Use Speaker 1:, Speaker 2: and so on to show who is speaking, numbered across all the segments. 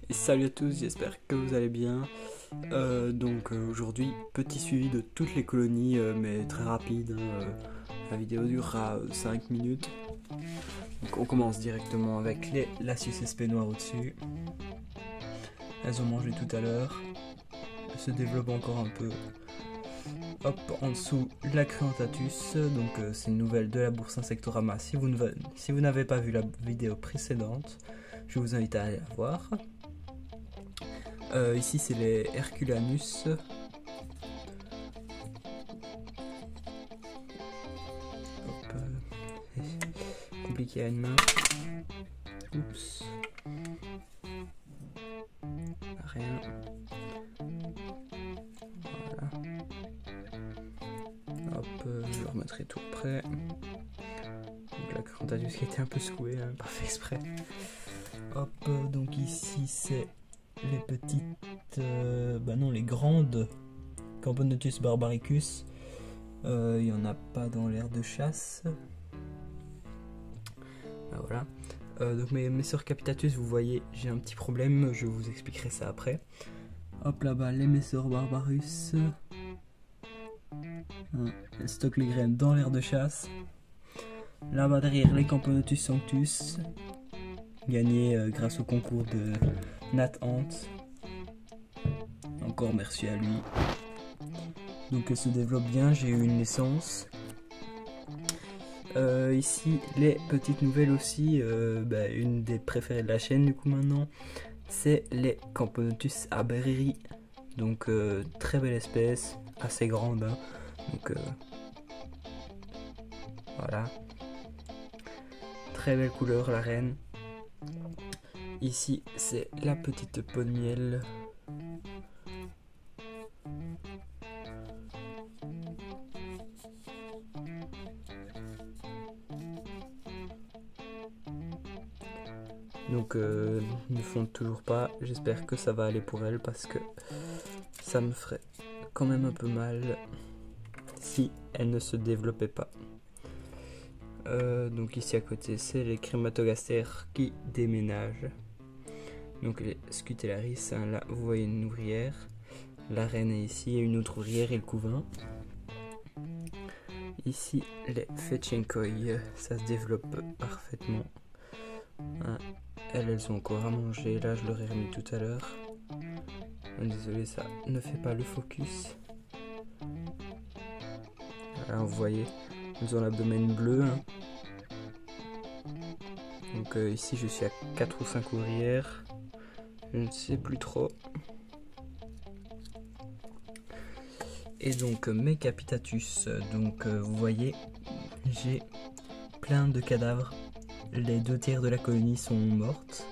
Speaker 1: Et salut à tous, j'espère que vous allez bien. Aujourd'hui, petit suivi de toutes les colonies, mais très rapide. La vidéo durera 5 minutes. Donc on commence directement avec les Lasius SP noirs au-dessus. Elles ont mangé tout à l'heure. Elles se développent encore un peu. Hop, en dessous, la Creantatus. Donc c'est une nouvelle de la bourse Insectorama. Si vous n'avez pas vu la vidéo précédente, je vous invite à aller la voir. Ici c'est les Herculanus. Hop, compliqué à une main. Oups. Rien. Voilà. Hop, je le remettrai tout près. Donc la Creantatus qui était un peu secouée, hein, pas fait exprès. Hop, donc ici c'est les petites, les grandes Camponotus barbaricus. Il n'y en a pas dans l'aire de chasse. Ah, voilà. Donc mes Capitatus, vous voyez, j'ai un petit problème, je vous expliquerai ça après. Hop, là-bas, les Messor barbarus. Elle stocke les graines dans l'aire de chasse. Là-bas derrière, les Camponotus sanctus. Gagné grâce au concours de Nat Ant. Encore merci à lui. Donc elle se développe bien, j'ai eu une naissance. Ici les petites nouvelles aussi, une des préférées de la chaîne du coup maintenant, c'est les Camponotus aberri. Donc très belle espèce, assez grande, hein. Donc voilà. Très belle couleur la reine. Ici c'est la petite peau de miel. Donc ne fondent toujours pas, j'espère que ça va aller pour elle parce que ça me ferait quand même un peu mal si elle ne se développait pas. Donc ici à côté c'est les Crématogastères qui déménagent. Donc les Scutellaris, hein, là vous voyez une ouvrière, la reine est ici et une autre ouvrière et le couvain. Ici les Fetchenkoi, ça se développe parfaitement. Hein, elles ont encore à manger, là je leur ai remis tout à l'heure. Désolé, ça ne fait pas le focus. Là vous voyez, elles ont l'abdomen bleu, hein. Donc ici je suis à 4 ou 5 ouvrières, je ne sais plus trop. Et donc mes Capitatus, donc vous voyez, j'ai plein de cadavres. Les 2/3 de la colonie sont mortes.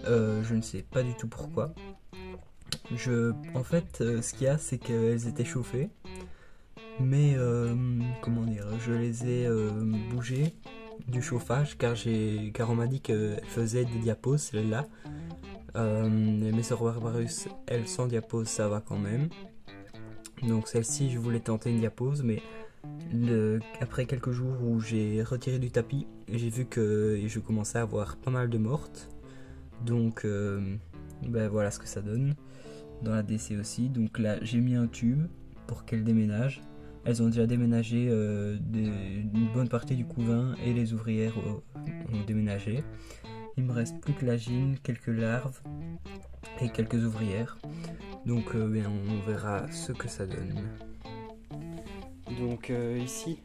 Speaker 1: Je ne sais pas du tout pourquoi. En fait, ce qu'il y a, c'est qu'elles étaient chauffées. Mais, comment dire, je les ai bougées du chauffage car on m'a dit qu'elles faisaient des diapos, celles-là. Les Messor barbarus, elles sans diapose, ça va quand même. Donc celle-ci, je voulais tenter une diapose, mais après quelques jours où j'ai retiré du tapis, j'ai vu que je commençais à avoir pas mal de mortes. Donc voilà ce que ça donne. Dans la DC aussi, donc là j'ai mis un tube pour qu'elles déménagent. Elles ont déjà déménagé une bonne partie du couvain et les ouvrières ont déménagé. Il me reste plus que la gine, quelques larves et quelques ouvrières. Donc on verra ce que ça donne. Donc ici,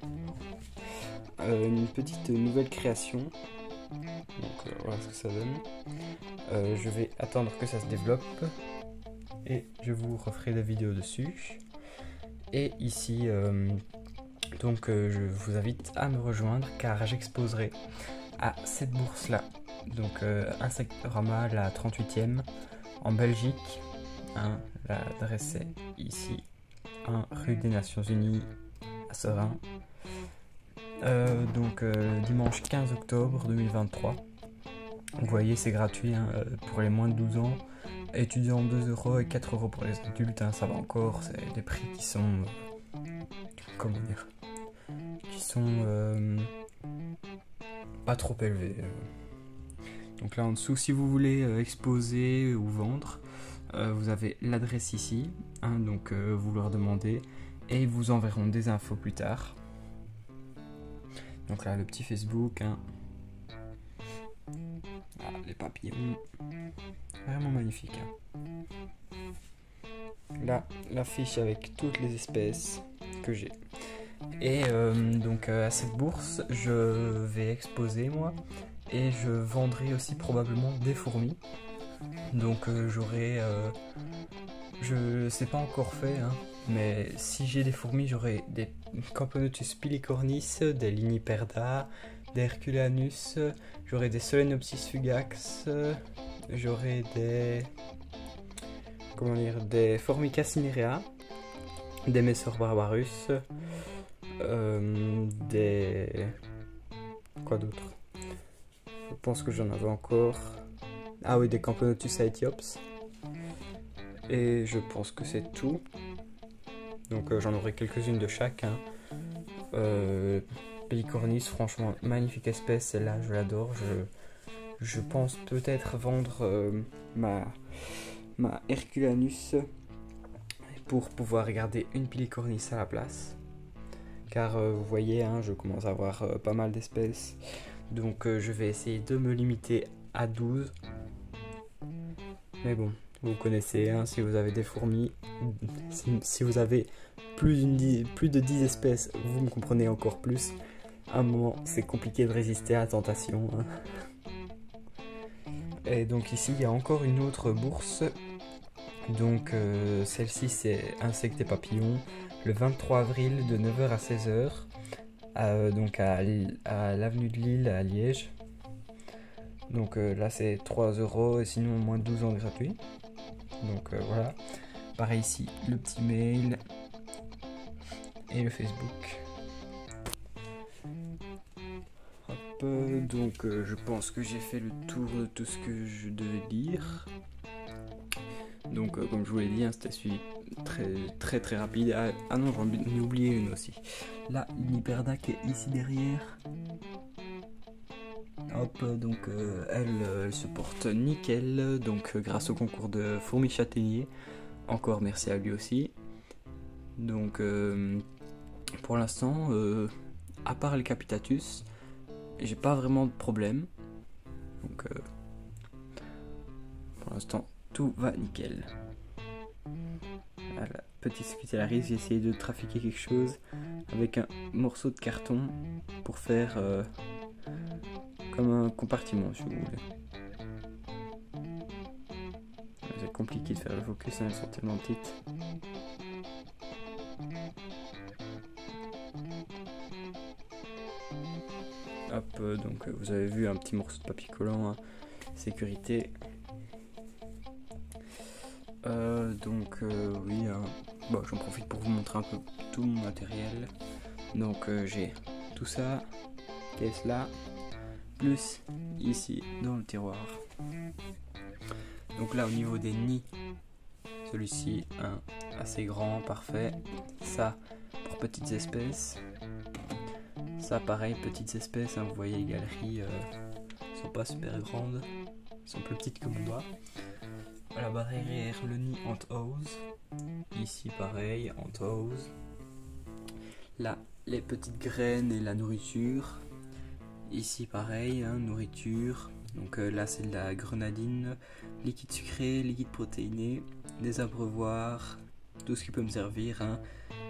Speaker 1: une petite nouvelle création. Donc voilà ce que ça donne. Je vais attendre que ça se développe et je vous referai la vidéo dessus. Et ici, je vous invite à me rejoindre car j'exposerai à cette bourse là. Donc Insectorama, la 38e en Belgique. Hein, l'adresse est ici, 1 rue des Nations Unies à Serein. Dimanche 15 octobre 2023. Vous voyez, c'est gratuit, hein, pour les moins de 12 ans. Étudiants 2 € et 4 € pour les adultes, hein, ça va encore. C'est des prix qui sont. Comment dire, qui sont pas trop élevés. Donc là en dessous, si vous voulez exposer ou vendre, vous avez l'adresse ici, hein, donc vous leur demandez et ils vous enverront des infos plus tard. Donc là le petit Facebook, hein. Ah, les papillons, vraiment magnifique, hein. Là la fiche avec toutes les espèces que j'ai. Et donc à cette bourse je vais exposer moi et je vendrai aussi probablement des fourmis. Donc j'aurai, je sais pas encore fait, hein, mais si j'ai des fourmis j'aurai des Camponotus pilicornis, des Liniperda, des Herculanus, j'aurai des Solenopsis fugax, j'aurai des, comment dire, des Formica cinerea, des Messor barbarus, des, quoi d'autre, je pense que j'en avais encore. Ah oui, des Camponotus aethiops. Et je pense que c'est tout. Donc j'en aurai quelques-unes de chaque, hein. Pelicornis, franchement, magnifique espèce, celle-là, je l'adore. Je pense peut-être vendre ma Herculanus pour pouvoir garder une Pelicornis à la place. Car vous voyez, hein, je commence à avoir pas mal d'espèces. Donc je vais essayer de me limiter à 12. Mais bon, vous connaissez, hein, si vous avez des fourmis, si vous avez plus de 10 espèces, vous me comprenez encore plus. À un moment, c'est compliqué de résister à la tentation, hein. Et donc ici, il y a encore une autre bourse. Donc celle-ci, c'est insectes et papillons. Le 23 avril de 9h à 16h. Donc à l'avenue de Lille à Liège. Donc là c'est 3 € et sinon moins 12 ans gratuit. Donc voilà. Pareil ici, le petit mail et le Facebook. Hop, donc je pense que j'ai fait le tour de tout ce que je devais dire. Donc comme je vous l'ai dit, hein, c'était suivi très rapide. Ah non, j'en ai oublié une aussi. Là, Liniperda qui est ici derrière. Hop, donc elle se porte nickel, donc grâce au concours de fourmis châtaignier. Encore merci à lui aussi. Donc pour l'instant, à part le Capitatus, j'ai pas vraiment de problème. Donc pour l'instant, tout va nickel. Voilà, petit Scutellaris, j'ai essayé de trafiquer quelque chose avec un morceau de carton pour faire comme un compartiment, si vous voulez. C'est compliqué de faire le focus, hein, elles sont tellement petites. Hop, donc vous avez vu un petit morceau de papier collant, hein, sécurité. Donc oui, hein. Bon, j'en profite pour vous montrer un peu tout mon matériel. Donc j'ai tout ça, caisse là, plus ici dans le tiroir. Donc là au niveau des nids, celui-ci assez grand, parfait. Ça pour petites espèces. Ça pareil, petites espèces, hein, vous voyez les galeries sont pas super grandes, sont plus petites que mon doigt. Là-bas derrière le nid en hausse. Ici pareil, en hausse. Là les petites graines et la nourriture. Ici pareil, hein, nourriture. Donc là c'est de la grenadine, liquide sucré, liquide protéiné, des abreuvoirs, tout ce qui peut me servir, hein.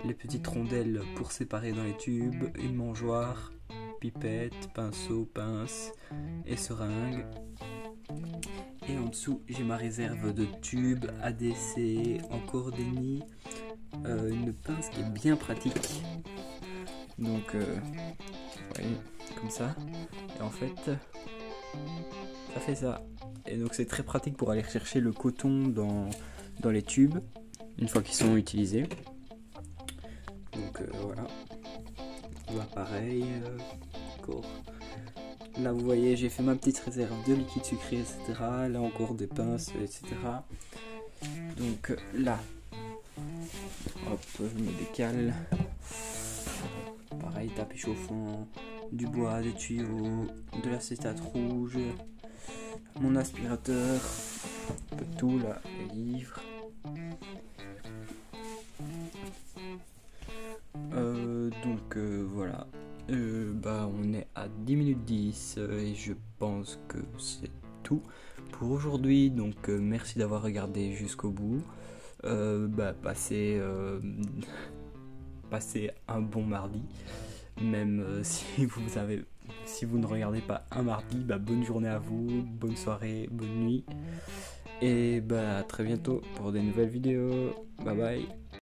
Speaker 1: Les petites rondelles pour séparer dans les tubes, une mangeoire, pipette, pinceau, pince et seringue. Et en dessous j'ai ma réserve de tubes, ADC, encore des nids, une pince qui est bien pratique. Donc vous voyez, comme ça. Et en fait ça fait ça. Et donc c'est très pratique pour aller chercher le coton dans les tubes une fois qu'ils sont utilisés. Donc voilà. Là pareil, encore. Là vous voyez j'ai fait ma petite réserve de liquide sucré, etc. Là encore des pinces, etc. Donc là, hop, je me décale. Pareil, tapis chauffant, du bois, des tuyaux, de l'acétate rouge, mon aspirateur, un peu de tout là, les livres. Voilà. On est à 10 minutes 10 et je pense que c'est tout pour aujourd'hui. Donc merci d'avoir regardé jusqu'au bout. Passez un bon mardi. Même si vous ne regardez pas un mardi, bonne journée à vous, bonne soirée, bonne nuit. Et à très bientôt pour des nouvelles vidéos. Bye bye.